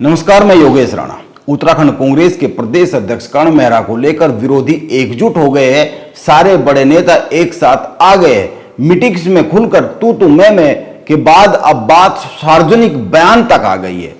नमस्कार, मैं योगेश राणा। उत्तराखंड कांग्रेस के प्रदेश अध्यक्ष कर्ण मेहरा को लेकर विरोधी एकजुट हो गए हैं। सारे बड़े नेता एक साथ आ गए हैं। मीटिंग्स में खुलकर तू मैं के बाद अब बात सार्वजनिक बयान तक आ गई है।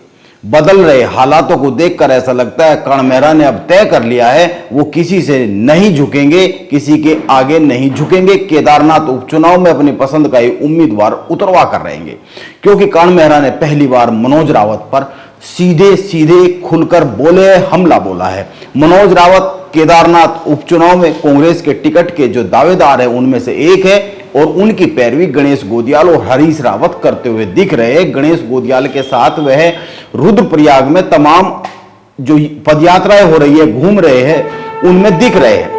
बदल रहे हालातों को देखकर ऐसा लगता है कर्ण मेहरा ने अब तय कर लिया है वो किसी से नहीं झुकेंगे, किसी के आगे नहीं झुकेंगे। केदारनाथ उपचुनाव में अपनी पसंद का ही उम्मीदवार उतरवा कर रहेंगे, क्योंकि कर्ण मेहरा ने पहली बार मनोज रावत पर सीधे सीधे खुलकर बोले हमला बोला है। मनोज रावत केदारनाथ उपचुनाव में कांग्रेस के टिकट के जो दावेदार है उनमें से एक है और उनकी पैरवी गणेश गोदियाल और हरीश रावत करते हुए दिख रहे हैं। गणेश गोदियाल के साथ वह रुद्रप्रयाग में तमाम जो पदयात्राएं हो रही है, घूम रहे हैं, उनमें दिख रहे हैं।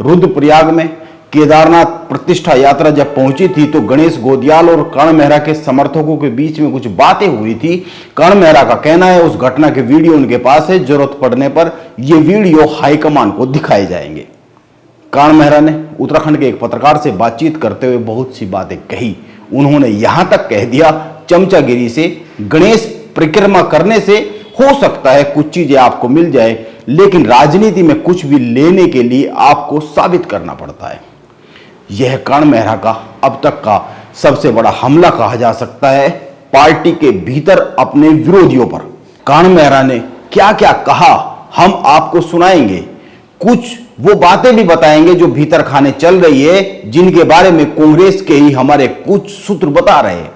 रुद्रप्रयाग में केदारनाथ प्रतिष्ठा यात्रा जब पहुंची थी तो गणेश गोदियाल और कर्ण मेहरा के समर्थकों के बीच में कुछ बातें हुई थी। कर्ण मेहरा का कहना है उस घटना के वीडियो उनके पास है, जरूरत पड़ने पर यह वीडियो हाईकमान को दिखाए जाएंगे। कर्ण मेहरा ने उत्तराखंड के एक पत्रकार से बातचीत करते हुए बहुत सी बातें कही। उन्होंने यहां तक कह दिया, चमचागिरी से, गणेश परिक्रमा करने से हो सकता है कुछ चीजें आपको मिल जाए, लेकिन राजनीति में कुछ भी लेने के लिए आपको साबित करना पड़ता है। यह कर्ण मेहरा का अब तक का सबसे बड़ा हमला कहा जा सकता है पार्टी के भीतर अपने विरोधियों पर। कर्ण मेहरा ने क्या क्या कहा हम आपको सुनाएंगे, कुछ वो बातें भी बताएंगे जो भीतर खाने चल रही है, जिनके बारे में कांग्रेस के ही हमारे कुछ सूत्र बता रहे हैं।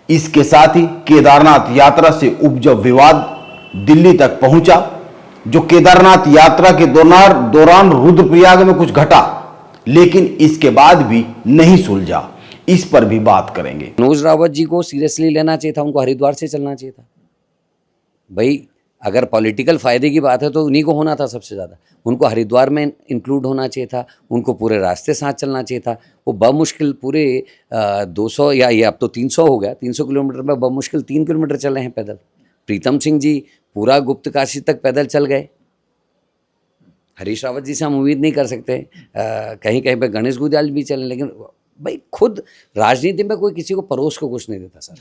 इसके साथ ही केदारनाथ यात्रा से उपजा विवाद दिल्ली तक पहुंचा। जो केदारनाथ यात्रा के दौरान रुद्रप्रयाग में कुछ घटा, लेकिन इसके बाद भी नहीं सुलझा, इस पर भी बात करेंगे। मनोज रावत जी को सीरियसली लेना चाहिए था, उनको हरिद्वार से चलना चाहिए था। भाई अगर पॉलिटिकल फायदे की बात है तो उन्हीं को होना था सबसे ज़्यादा, उनको हरिद्वार में इंक्लूड होना चाहिए था, उनको पूरे रास्ते साथ चलना चाहिए था। वो बमुश्किल पूरे 200 या ये अब तो 300 हो गया, 300 किलोमीटर में बमुश्किल 3 किलोमीटर चले हैं पैदल। प्रीतम सिंह जी पूरा गुप्त काशी तक पैदल चल गए। हरीश रावत जी से हम उम्मीद नहीं कर सकते, कहीं कहीं पे गणेश गोदियाल भी चले, लेकिन भाई खुद राजनीति में कोई किसी को परोस को कुछ नहीं देता सर।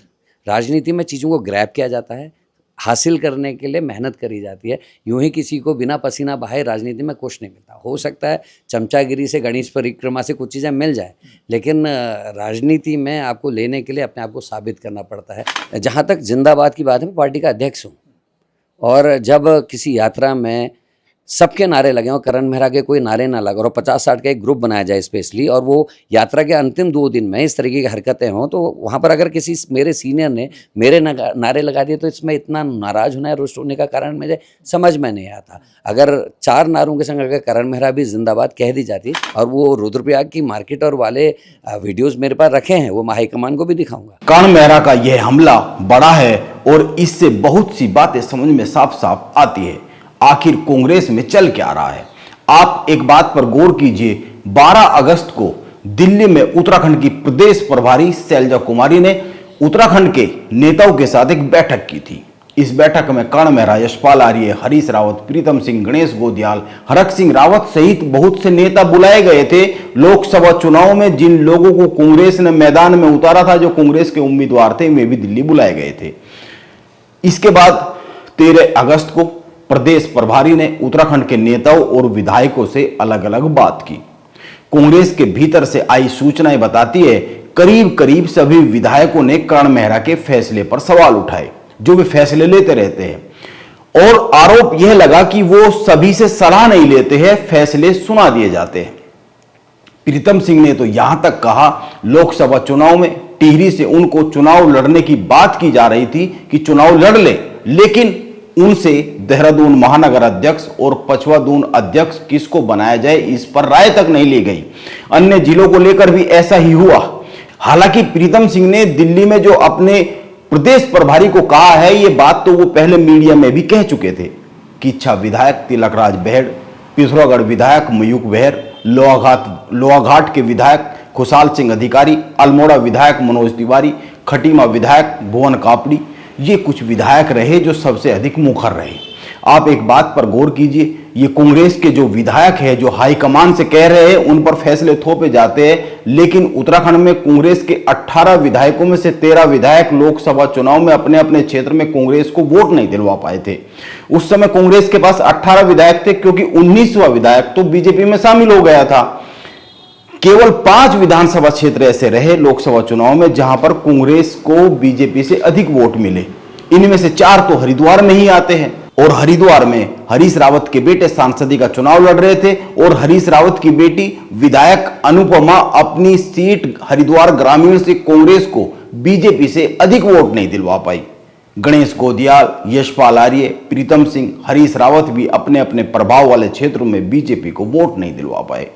राजनीति में चीज़ों को ग्रैब किया जाता है, हासिल करने के लिए मेहनत करी जाती है। यूं ही किसी को बिना पसीना बहाए राजनीति में कुछ नहीं मिलता। हो सकता है चमचागिरी से, गणेश परिक्रमा से कुछ चीज़ें मिल जाए, लेकिन राजनीति में आपको लेने के लिए अपने आप को साबित करना पड़ता है। जहाँ तक जिंदाबाद की बात है, मैं पार्टी का अध्यक्ष हूँ और जब किसी यात्रा में सबके नारे लगे और कर्ण मेहरा के कोई नारे ना लगे और 50-60 का एक ग्रुप बनाया जाए स्पेशली, और वो यात्रा के अंतिम 2 दिन में इस तरीके की हरकतें हों, तो वहाँ पर अगर किसी मेरे सीनियर ने मेरे नारे लगा दिए तो इसमें इतना नाराज़ होना है, रुष्ट होने का कारण मुझे समझ में नहीं आता। अगर 4 नारों के संग अगर कर्ण मेहरा भी जिंदाबाद कह दी जाती, और वो रुद्रप्रयाग की मार्केट और वाले वीडियोज़ मेरे पास रखे हैं, वो मैं हाईकमान को भी दिखाऊंगा। कर्ण मेहरा का यह हमला बड़ा है और इससे बहुत सी बातें समझ में साफ साफ आती है। आखिर कांग्रेस में चल क्या रहा है। आप एक बात पर गौर कीजिए, 12 अगस्त को दिल्ली में उत्तराखंड की प्रदेश प्रभारी शैलजा कुमारी ने उत्तराखंड के नेताओं के साथ एक बैठक की थी। इस बैठक में कर्ण मेहरा, यशपाल आर्य, हरीश रावत, प्रीतम सिंह, गणेश गोदियाल, हरक सिंह रावत सहित बहुत से नेता बुलाए गए थे। लोकसभा चुनाव में जिन लोगों को कांग्रेस ने मैदान में उतारा था, जो कांग्रेस के उम्मीदवार थे, वे भी दिल्ली बुलाए गए थे। इसके बाद 13 अगस्त को प्रदेश प्रभारी ने उत्तराखंड के नेताओं और विधायकों से अलग अलग बात की। कांग्रेस के भीतर से आई सूचनाएं बताती है करीब करीब सभी विधायकों ने कर्ण मेहरा के फैसले पर सवाल उठाए, जो वे फैसले लेते रहते हैं, और आरोप यह लगा कि वो सभी से सलाह नहीं लेते हैं, फैसले सुना दिए जाते हैं। प्रीतम सिंह ने तो यहां तक कहा लोकसभा चुनाव में टिहरी से उनको चुनाव लड़ने की बात की जा रही थी कि चुनाव लड़ ले, लेकिन उनसे देहरादून महानगर अध्यक्ष और पचवादून अध्यक्ष किसको बनाया जाए इस पर राय तक नहीं ली गई। अन्य जिलों को लेकर भी ऐसा ही हुआ। हालांकि प्रीतम सिंह ने दिल्ली में जो अपने प्रदेश प्रभारी को कहा है, ये बात तो वो पहले मीडिया में भी कह चुके थे। किच्छा विधायक तिलकराज बहेड़, पिथौरागढ़ विधायक मयूख बहेर, लोहाघाट के विधायक खुशाल सिंह अधिकारी, अल्मोड़ा विधायक मनोज तिवारी, खटीमा विधायक भुवन कापड़ी, ये कुछ विधायक रहे जो सबसे अधिक मुखर रहे। आप एक बात पर गौर कीजिए, ये कांग्रेस के जो विधायक है, जो हाईकमान से कह रहे हैं, उन पर फैसले थोपे जाते हैं। लेकिन उत्तराखंड में कांग्रेस के 18 विधायकों में से 13 विधायक लोकसभा चुनाव में अपने अपने क्षेत्र में कांग्रेस को वोट नहीं दिलवा पाए थे। उस समय कांग्रेस के पास 18 विधायक थे, क्योंकि 19वां विधायक तो बीजेपी में शामिल हो गया था। केवल 5 विधानसभा क्षेत्र ऐसे रहे लोकसभा चुनाव में जहां पर कांग्रेस को बीजेपी से अधिक वोट मिले। इनमें से 4 तो हरिद्वार में ही आते हैं, और हरिद्वार में हरीश रावत के बेटे सांसदी का चुनाव लड़ रहे थे, और हरीश रावत की बेटी विधायक अनुपमा अपनी सीट हरिद्वार ग्रामीण से कांग्रेस को बीजेपी से अधिक वोट नहीं दिलवा पाई। गणेश गोदियाल, यशपाल आर्य, प्रीतम सिंह, हरीश रावत भी अपने अपने प्रभाव वाले क्षेत्रों में बीजेपी को वोट नहीं दिलवा पाए।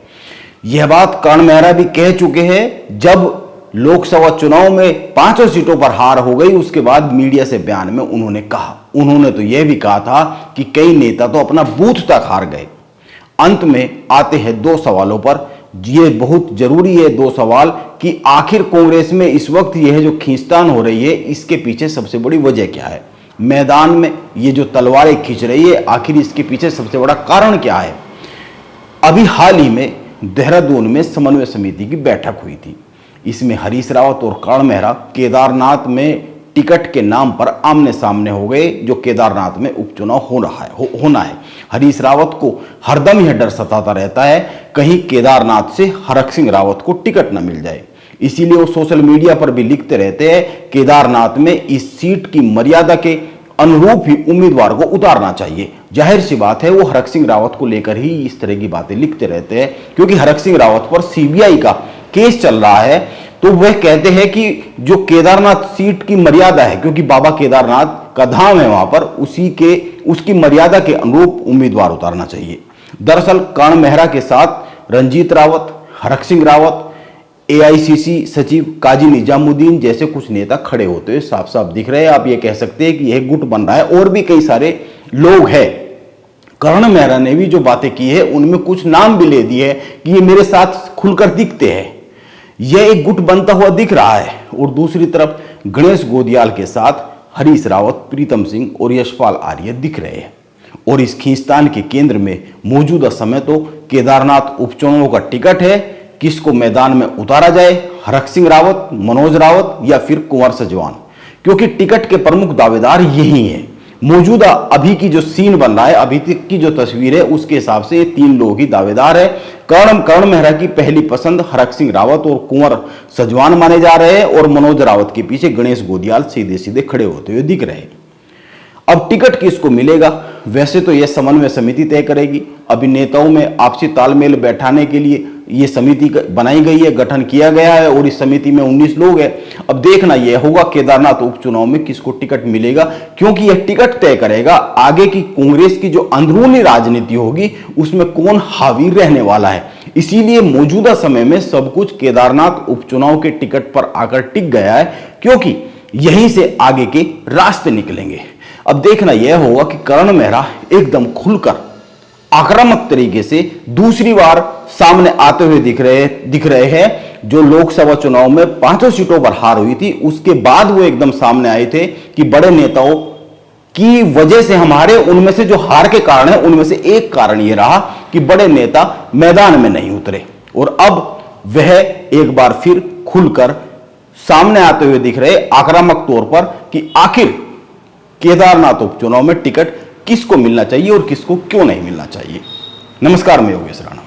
यह बात कर्ण मेहरा भी कह चुके हैं। जब लोकसभा चुनाव में 5 सीटों पर हार हो गई, उसके बाद मीडिया से बयान में उन्होंने तो यह भी कहा था कि कई नेता तो अपना बूथ तक हार गए। अंत में आते हैं 2 सवालों पर। ये बहुत जरूरी है 2 सवाल कि आखिर कांग्रेस में इस वक्त यह जो खींचतान हो रही है, इसके पीछे सबसे बड़ी वजह क्या है। मैदान में ये जो तलवारें खींच रही है, आखिर इसके पीछे सबसे बड़ा कारण क्या है। अभी हाल ही में देहरादून में समन्वय समिति की बैठक हुई थी। इसमें हरीश रावत और कर्ण मेहरा केदारनाथ में टिकट के नाम पर आमने सामने हो गए, जो केदारनाथ में उपचुनाव होना है। हरीश रावत को हरदम यह डर सताता रहता है कहीं केदारनाथ से हरक सिंह रावत को टिकट न मिल जाए। इसीलिए वो सोशल मीडिया पर भी लिखते रहते हैं केदारनाथ में इस सीट की मर्यादा के अनुरूप ही उम्मीदवार को उतारना चाहिए। जाहिर सी बात है वो हरक सिंह रावत को लेकर ही इस तरह की बातें लिखते रहते हैं, क्योंकि हरक सिंह रावत पर सीबीआई का केस चल रहा है। तो वह कहते हैं कि जो केदारनाथ सीट की मर्यादा है, क्योंकि बाबा केदारनाथ का धाम है वहां पर, उसकी मर्यादा के अनुरूप उम्मीदवार उतारना चाहिए। दरअसल कर्ण मेहरा के साथ रंजीत रावत, हरक सिंह रावत, एआईसीसी सचिव काजी निजामुद्दीन जैसे कुछ नेता खड़े होते हुए साफ साफ दिख रहे हैं। आप ये कह सकते हैं कि यह गुट बन रहा है, और भी कई सारे लोग हैं। कर्ण मेहरा ने भी जो बातें की है उनमें कुछ नाम भी ले दिए कि ये मेरे साथ खुलकर दिखते हैं। यह एक गुट बनता हुआ दिख रहा है। और दूसरी तरफ गणेश गोदियाल के साथ हरीश रावत, प्रीतम सिंह और यशपाल आर्य दिख रहे हैं। और इस खींचतान के केंद्र में मौजूदा समय तो केदारनाथ उपचुनाव का टिकट है, किसको मैदान में उतारा जाए, हरक सिंह रावत, मनोज रावत या फिर कुंवर सजवान, क्योंकि टिकट के प्रमुख दावेदार यही हैं। मौजूदा अभी की जो सीन बन रहा है, अभी तक की जो तस्वीर है, उसके हिसाब से 3 लोग ही दावेदार है। कर्ण मेहरा की पहली पसंद हरक सिंह रावत और कुंवर सजवान माने जा रहे हैं, और मनोज रावत के पीछे गणेश गोदियाल सीधे सीधे खड़े होते हुए दिख रहे हैं। अब टिकट किसको मिलेगा, वैसे तो यह समन्वय समिति तय करेगी। अभी नेताओं में आपसी तालमेल बैठाने के लिए यह समिति बनाई गई है, गठन किया गया है, और इस समिति में 19 लोग हैं। अब देखना यह होगा केदारनाथ उपचुनाव में किसको टिकट मिलेगा, क्योंकि यह टिकट तय करेगा आगे की कांग्रेस की जो अंदरूनी राजनीति होगी उसमें कौन हावी रहने वाला है। इसीलिए मौजूदा समय में सब कुछ केदारनाथ उपचुनाव के टिकट पर आकर टिक गया है, क्योंकि यहीं से आगे के रास्ते निकलेंगे। अब देखना यह होगा कि कर्ण मेहरा एकदम खुलकर आक्रामक तरीके से दूसरी बार सामने आते हुए दिख रहे हैं। जो लोकसभा चुनाव में 5 सीटों पर हार हुई थी, उसके बाद वो एकदम सामने आए थे कि बड़े नेताओं की वजह से हमारे, उनमें से जो हार के कारण है उनमें से एक कारण यह रहा कि बड़े नेता मैदान में नहीं उतरे। और अब वह एक बार फिर खुलकर सामने आते हुए दिख रहे आक्रामक तौर पर कि आखिर केदारनाथ उपचुनाव में टिकट किसको मिलना चाहिए और किसको क्यों नहीं मिलना चाहिए। नमस्कार, मैं योगेश राणा।